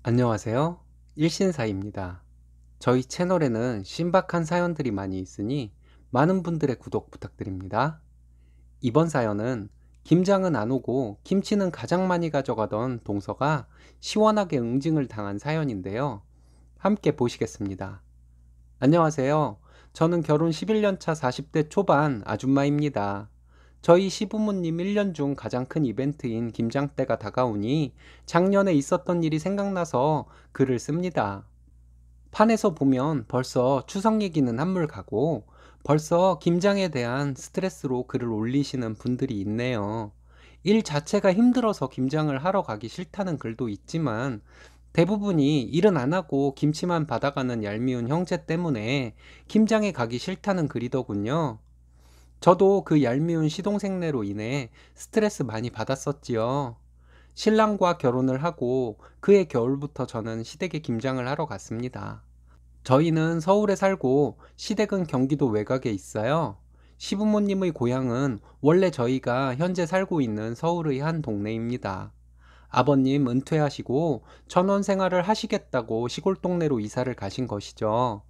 안녕하세요. 일신사입니다. 저희 채널에는 신박한 사연들이 많이 있으니 많은 분들의 구독 부탁드립니다. 이번 사연은 김장은 안 오고 김치는 가장 많이 가져가던 동서가 시원하게 응징을 당한 사연인데요. 함께 보시겠습니다. 안녕하세요. 저는 결혼 11년 차 40대 초반 아줌마입니다. 저희 시부모님 1년 중 가장 큰 이벤트인 김장 때가 다가오니 작년에 있었던 일이 생각나서 글을 씁니다. 판에서 보면 벌써 추석 얘기는 한물 가고 벌써 김장에 대한 스트레스로 글을 올리시는 분들이 있네요. 일 자체가 힘들어서 김장을 하러 가기 싫다는 글도 있지만 대부분이 일은 안 하고 김치만 받아가는 얄미운 형제 때문에 김장에 가기 싫다는 글이더군요. 저도 그 얄미운 시동생네로 인해 스트레스 많이 받았었지요. 신랑과 결혼을 하고 그해 겨울부터 저는 시댁에 김장을 하러 갔습니다. 저희는 서울에 살고 시댁은 경기도 외곽에 있어요. 시부모님의 고향은 원래 저희가 현재 살고 있는 서울의 한 동네입니다. 아버님 은퇴하시고 전원 생활을 하시겠다고 시골 동네로 이사를 가신 것이죠.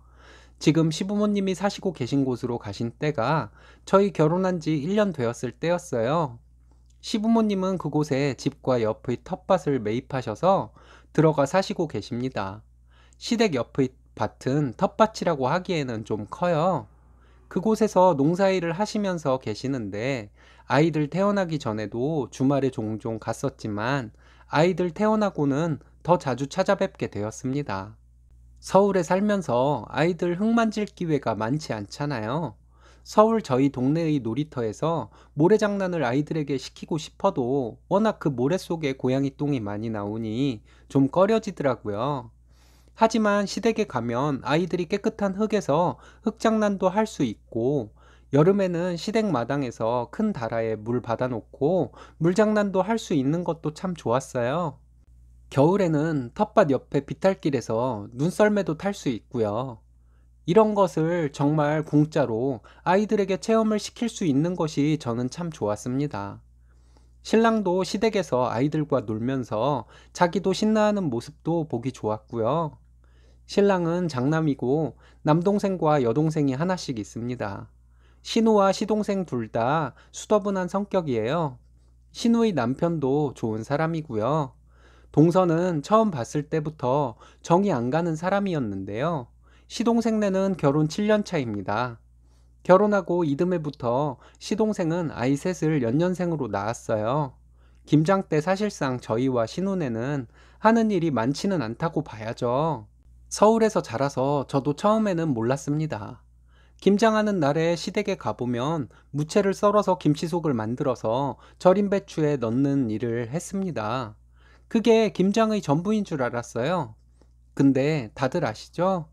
지금 시부모님이 사시고 계신 곳으로 가신 때가 저희 결혼한 지 1년 되었을 때였어요. 시부모님은 그곳에 집과 옆의 텃밭을 매입하셔서 들어가 사시고 계십니다. 시댁 옆의 밭은 텃밭이라고 하기에는 좀 커요. 그곳에서 농사일을 하시면서 계시는데 아이들 태어나기 전에도 주말에 종종 갔었지만 아이들 태어나고는 더 자주 찾아뵙게 되었습니다. 서울에 살면서 아이들 흙 만질 기회가 많지 않잖아요. 서울 저희 동네의 놀이터에서 모래장난을 아이들에게 시키고 싶어도 워낙 그 모래 속에 고양이 똥이 많이 나오니 좀 꺼려지더라고요. 하지만 시댁에 가면 아이들이 깨끗한 흙에서 흙장난도 할 수 있고 여름에는 시댁 마당에서 큰 다라에 물 받아놓고 물장난도 할 수 있는 것도 참 좋았어요. 겨울에는 텃밭 옆에 비탈길에서 눈썰매도 탈 수 있고요. 이런 것을 정말 공짜로 아이들에게 체험을 시킬 수 있는 것이 저는 참 좋았습니다. 신랑도 시댁에서 아이들과 놀면서 자기도 신나하는 모습도 보기 좋았고요. 신랑은 장남이고 남동생과 여동생이 하나씩 있습니다. 신우와 시동생 둘 다 수더분한 성격이에요. 신우의 남편도 좋은 사람이고요. 동서는 처음 봤을 때부터 정이 안 가는 사람이었는데요. 시동생네는 결혼 7년 차입니다. 결혼하고 이듬해부터 시동생은 아이 셋을 연년생으로 낳았어요. 김장 때 사실상 저희와 신우네는 하는 일이 많지는 않다고 봐야죠. 서울에서 자라서 저도 처음에는 몰랐습니다. 김장하는 날에 시댁에 가보면 무채를 썰어서 김치속을 만들어서 절인 배추에 넣는 일을 했습니다. 그게 김장의 전부인 줄 알았어요. 근데 다들 아시죠?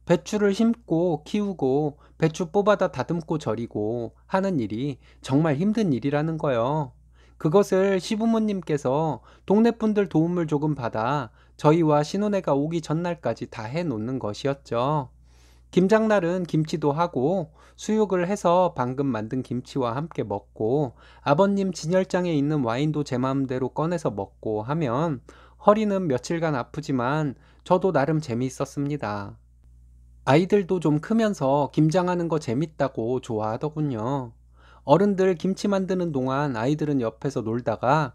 배추를 심고 키우고 배추 뽑아다 다듬고 절이고 하는 일이 정말 힘든 일이라는 거요. 그것을 시부모님께서 동네 분들 도움을 조금 받아 저희와 신혼애가 오기 전날까지 다 해놓는 것이었죠. 김장날은 김치도 하고 수육을 해서 방금 만든 김치와 함께 먹고 아버님 진열장에 있는 와인도 제 마음대로 꺼내서 먹고 하면 허리는 며칠간 아프지만 저도 나름 재미있었습니다. 아이들도 좀 크면서 김장하는 거 재밌다고 좋아하더군요. 어른들 김치 만드는 동안 아이들은 옆에서 놀다가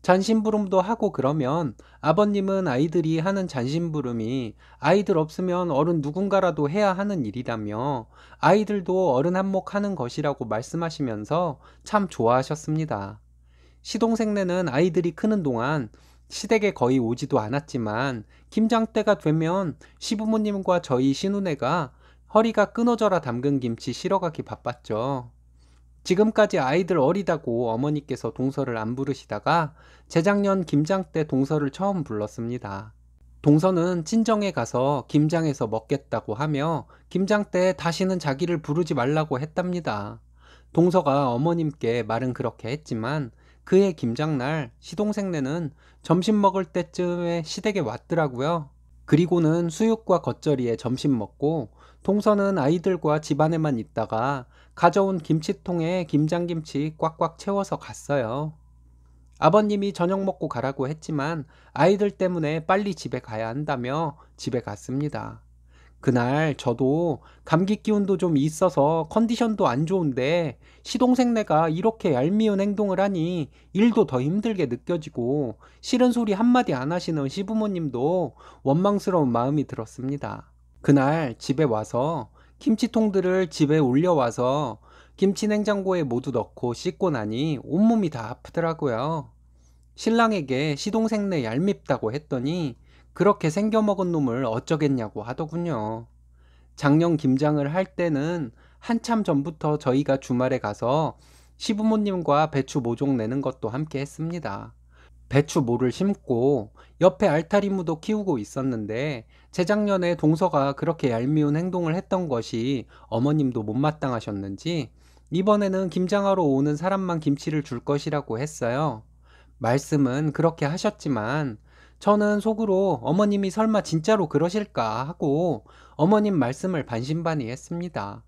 잔심부름도 하고 그러면 아버님은 아이들이 하는 잔심부름이 아이들 없으면 어른 누군가라도 해야 하는 일이라며 아이들도 어른 한몫 하는 것이라고 말씀하시면서 참 좋아하셨습니다. 시동생네는 아이들이 크는 동안 시댁에 거의 오지도 않았지만 김장 때가 되면 시부모님과 저희 신우네가 허리가 끊어져라 담근 김치 실어가기 바빴죠. 지금까지 아이들 어리다고 어머니께서 동서를 안 부르시다가 재작년 김장 때 동서를 처음 불렀습니다. 동서는 친정에 가서 김장해서 먹겠다고 하며 김장 때 다시는 자기를 부르지 말라고 했답니다. 동서가 어머님께 말은 그렇게 했지만 그해 김장날 시동생네는 점심 먹을 때쯤에 시댁에 왔더라고요. 그리고는 수육과 겉절이에 점심 먹고 동서는 아이들과 집안에만 있다가 가져온 김치통에 김장김치 꽉꽉 채워서 갔어요. 아버님이 저녁 먹고 가라고 했지만 아이들 때문에 빨리 집에 가야 한다며 집에 갔습니다. 그날 저도 감기 기운도 좀 있어서 컨디션도 안 좋은데 시동생네가 이렇게 얄미운 행동을 하니 일도 더 힘들게 느껴지고 싫은 소리 한마디 안 하시는 시부모님도 원망스러운 마음이 들었습니다. 그날 집에 와서 김치통들을 집에 올려와서 김치 냉장고에 모두 넣고 씻고 나니 온몸이 다 아프더라고요. 신랑에게 시동생네 얄밉다고 했더니 그렇게 생겨먹은 놈을 어쩌겠냐고 하더군요. 작년 김장을 할 때는 한참 전부터 저희가 주말에 가서 시부모님과 배추 모종 내는 것도 함께 했습니다. 배추 모를 심고 옆에 알타리무도 키우고 있었는데 재작년에 동서가 그렇게 얄미운 행동을 했던 것이 어머님도 못마땅하셨는지 이번에는 김장하러 오는 사람만 김치를 줄 것이라고 했어요. 말씀은 그렇게 하셨지만 저는 속으로 어머님이 설마 진짜로 그러실까 하고 어머님 말씀을 반신반의했습니다.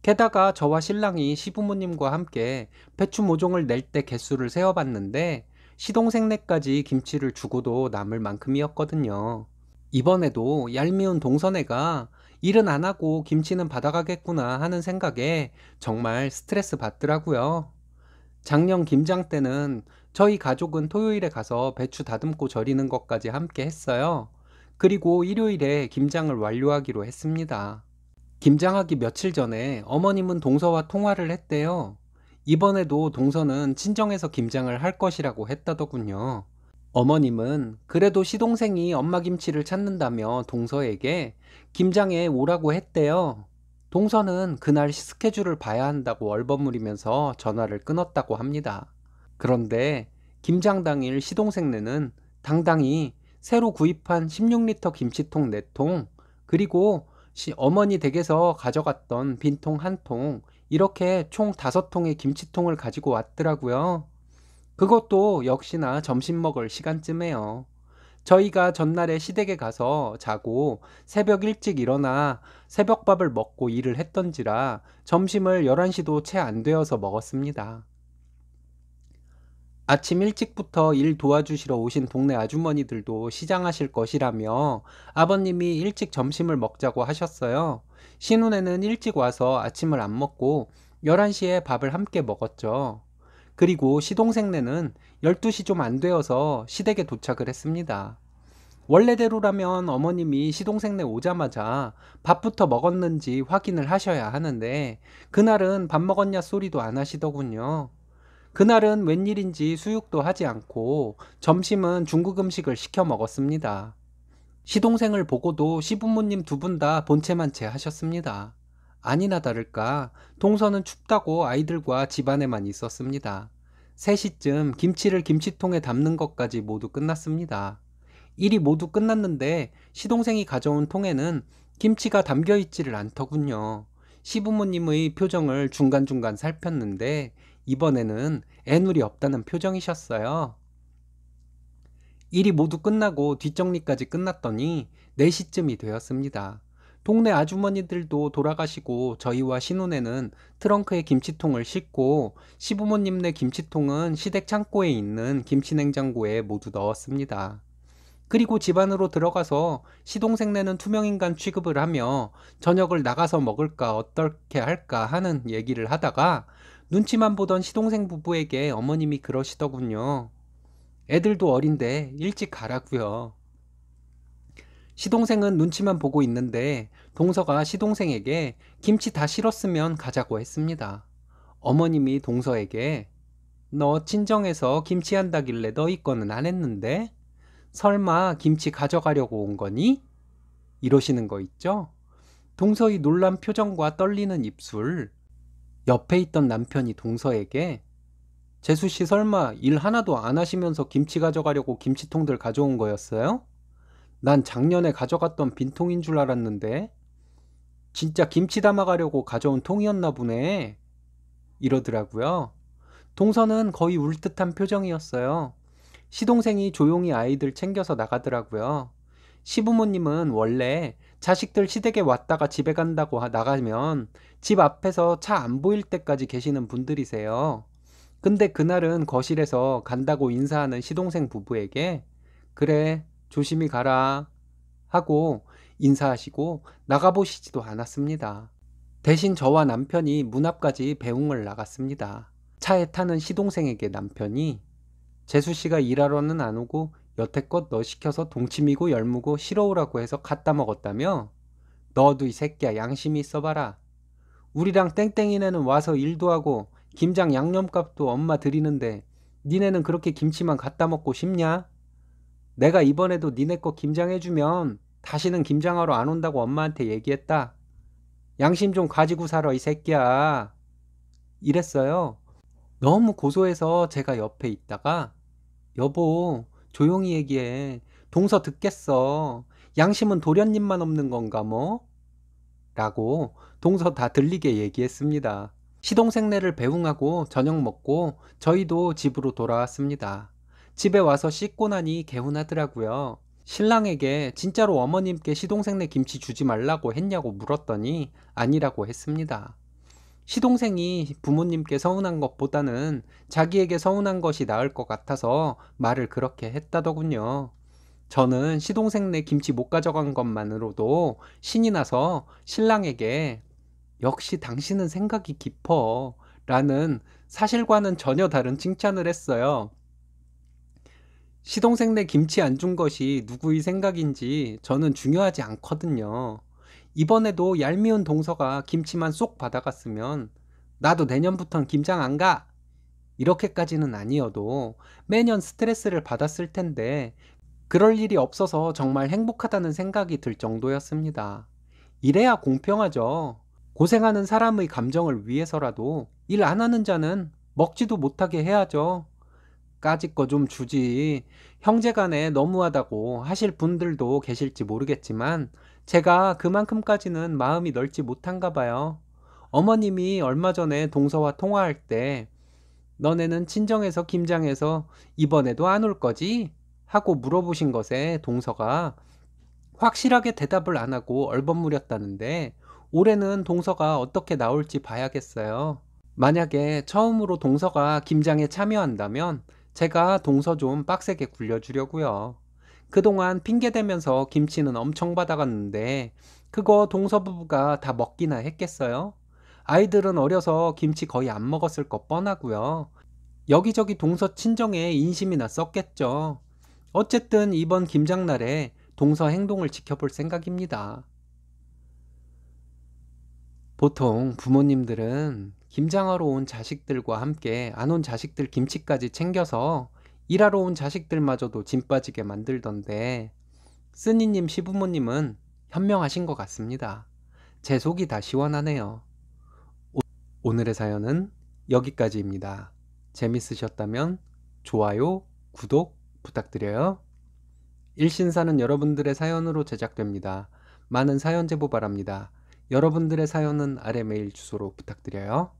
게다가 저와 신랑이 시부모님과 함께 배추 모종을 낼 때 개수를 세어봤는데 시동생네까지 김치를 주고도 남을 만큼이었거든요. 이번에도 얄미운 동서네가 일은 안 하고 김치는 받아가겠구나 하는 생각에 정말 스트레스 받더라고요. 작년 김장 때는 저희 가족은 토요일에 가서 배추 다듬고 절이는 것까지 함께 했어요. 그리고 일요일에 김장을 완료하기로 했습니다. 김장하기 며칠 전에 어머님은 동서와 통화를 했대요. 이번에도 동서는 친정에서 김장을 할 것이라고 했다더군요. 어머님은 그래도 시동생이 엄마 김치를 찾는다며 동서에게 김장에 오라고 했대요. 동서는 그날 스케줄을 봐야 한다고 얼버무리면서 전화를 끊었다고 합니다. 그런데 김장 당일 시동생네는 당당히 새로 구입한 16리터 김치통 4통, 그리고 어머니 댁에서 가져갔던 빈통 1통, 이렇게 총 5통의 김치통을 가지고 왔더라고요. 그것도 역시나 점심 먹을 시간쯤에요. 저희가 전날에 시댁에 가서 자고 새벽 일찍 일어나 새벽밥을 먹고 일을 했던지라 점심을 11시도 채 안 되어서 먹었습니다. 아침 일찍부터 일 도와주시러 오신 동네 아주머니들도 시장하실 것이라며 아버님이 일찍 점심을 먹자고 하셨어요. 신혼에는 일찍 와서 아침을 안 먹고 11시에 밥을 함께 먹었죠. 그리고 시동생네는 12시 좀 안 되어서 시댁에 도착을 했습니다. 원래대로라면 어머님이 시동생네 오자마자 밥부터 먹었는지 확인을 하셔야 하는데 그날은 밥 먹었냐 소리도 안 하시더군요. 그날은 웬일인지 수육도 하지 않고 점심은 중국 음식을 시켜 먹었습니다. 시동생을 보고도 시부모님 두 분 다 본체만 체하셨습니다. 아니나 다를까 동서는 춥다고 아이들과 집안에만 있었습니다. 3시쯤 김치를 김치통에 담는 것까지 모두 끝났습니다. 일이 모두 끝났는데 시동생이 가져온 통에는 김치가 담겨 있지를 않더군요. 시부모님의 표정을 중간중간 살폈는데 이번에는 애누리 없다는 표정이셨어요. 일이 모두 끝나고 뒷정리까지 끝났더니 4시쯤이 되었습니다. 동네 아주머니들도 돌아가시고 저희와 신혼에는 트렁크에 김치통을 싣고 시부모님네 김치통은 시댁 창고에 있는 김치냉장고에 모두 넣었습니다. 그리고 집 안으로 들어가서 시동생네는 투명인간 취급을 하며 저녁을 나가서 먹을까 어떻게 할까 하는 얘기를 하다가 눈치만 보던 시동생 부부에게 어머님이 그러시더군요. 애들도 어린데 일찍 가라고요. 시동생은 눈치만 보고 있는데 동서가 시동생에게 김치 다 실었으면 가자고 했습니다. 어머님이 동서에게 너 친정에서 김치 한다길래 너희 거는 안 했는데? 설마 김치 가져가려고 온 거니? 이러시는 거 있죠? 동서의 놀란 표정과 떨리는 입술. 옆에 있던 남편이 동서에게 재수씨 설마 일 하나도 안 하시면서 김치 가져가려고 김치통들 가져온 거였어요? 난 작년에 가져갔던 빈통인 줄 알았는데 진짜 김치 담아가려고 가져온 통이었나 보네. 이러더라고요. 동서는 거의 울 듯한 표정이었어요. 시동생이 조용히 아이들 챙겨서 나가더라고요. 시부모님은 원래 자식들 시댁에 왔다가 집에 간다고 나가면 집 앞에서 차 안 보일 때까지 계시는 분들이세요. 근데 그날은 거실에서 간다고 인사하는 시동생 부부에게 그래, 조심히 가라 하고 인사하시고 나가보시지도 않았습니다. 대신 저와 남편이 문 앞까지 배웅을 나갔습니다. 차에 타는 시동생에게 남편이 재수 씨가 일하러는 안 오고 여태껏 너 시켜서 동치미고 열무고 싫어오라고 해서 갖다 먹었다며? 너도 이 새끼야 양심이 있어봐라. 우리랑 땡땡이네는 와서 일도 하고 김장 양념값도 엄마 드리는데 니네는 그렇게 김치만 갖다 먹고 싶냐? 내가 이번에도 니네 거 김장해주면 다시는 김장하러 안 온다고 엄마한테 얘기했다. 양심 좀 가지고 살아 이 새끼야. 이랬어요. 너무 고소해서 제가 옆에 있다가 여보 조용히 얘기해. 동서 듣겠어. 양심은 도련님만 없는 건가 뭐? 라고 동서 다 들리게 얘기했습니다. 시동생네를 배웅하고 저녁 먹고 저희도 집으로 돌아왔습니다. 집에 와서 씻고 나니 개운하더라고요. 신랑에게 진짜로 어머님께 시동생네 김치 주지 말라고 했냐고 물었더니 아니라고 했습니다. 시동생이 부모님께 서운한 것보다는 자기에게 서운한 것이 나을 것 같아서 말을 그렇게 했다더군요. 저는 시동생네 김치 못 가져간 것만으로도 신이 나서 신랑에게 역시 당신은 생각이 깊어 라는 사실과는 전혀 다른 칭찬을 했어요. 시동생네 김치 안 준 것이 누구의 생각인지 저는 중요하지 않거든요. 이번에도 얄미운 동서가 김치만 쏙 받아갔으면 나도 내년부턴 김장 안 가! 이렇게까지는 아니어도 매년 스트레스를 받았을 텐데 그럴 일이 없어서 정말 행복하다는 생각이 들 정도였습니다. 이래야 공평하죠. 고생하는 사람의 감정을 위해서라도 일 안 하는 자는 먹지도 못하게 해야죠. 까짓 거 좀 주지. 형제간에 너무하다고 하실 분들도 계실지 모르겠지만 제가 그만큼까지는 마음이 넓지 못한가 봐요. 어머님이 얼마 전에 동서와 통화할 때 너네는 친정에서 김장해서 이번에도 안 올 거지? 하고 물어보신 것에 동서가 확실하게 대답을 안 하고 얼버무렸다는데 올해는 동서가 어떻게 나올지 봐야겠어요. 만약에 처음으로 동서가 김장에 참여한다면 제가 동서 좀 빡세게 굴려주려고요. 그동안 핑계대면서 김치는 엄청 받아갔는데 그거 동서 부부가 다 먹기나 했겠어요? 아이들은 어려서 김치 거의 안 먹었을 거 뻔하고요. 여기저기 동서 친정에 인심이나 썼겠죠. 어쨌든 이번 김장날에 동서 행동을 지켜볼 생각입니다. 보통 부모님들은 김장하러 온 자식들과 함께 안 온 자식들 김치까지 챙겨서 일하러 온 자식들마저도 짐 빠지게 만들던데 쓰니님 시부모님은 현명하신 것 같습니다. 제 속이 다 시원하네요. 오늘의 사연은 여기까지입니다. 재밌으셨다면 좋아요, 구독 부탁드려요. 일신사는 여러분들의 사연으로 제작됩니다. 많은 사연 제보 바랍니다. 여러분들의 사연은 아래 메일 주소로 부탁드려요.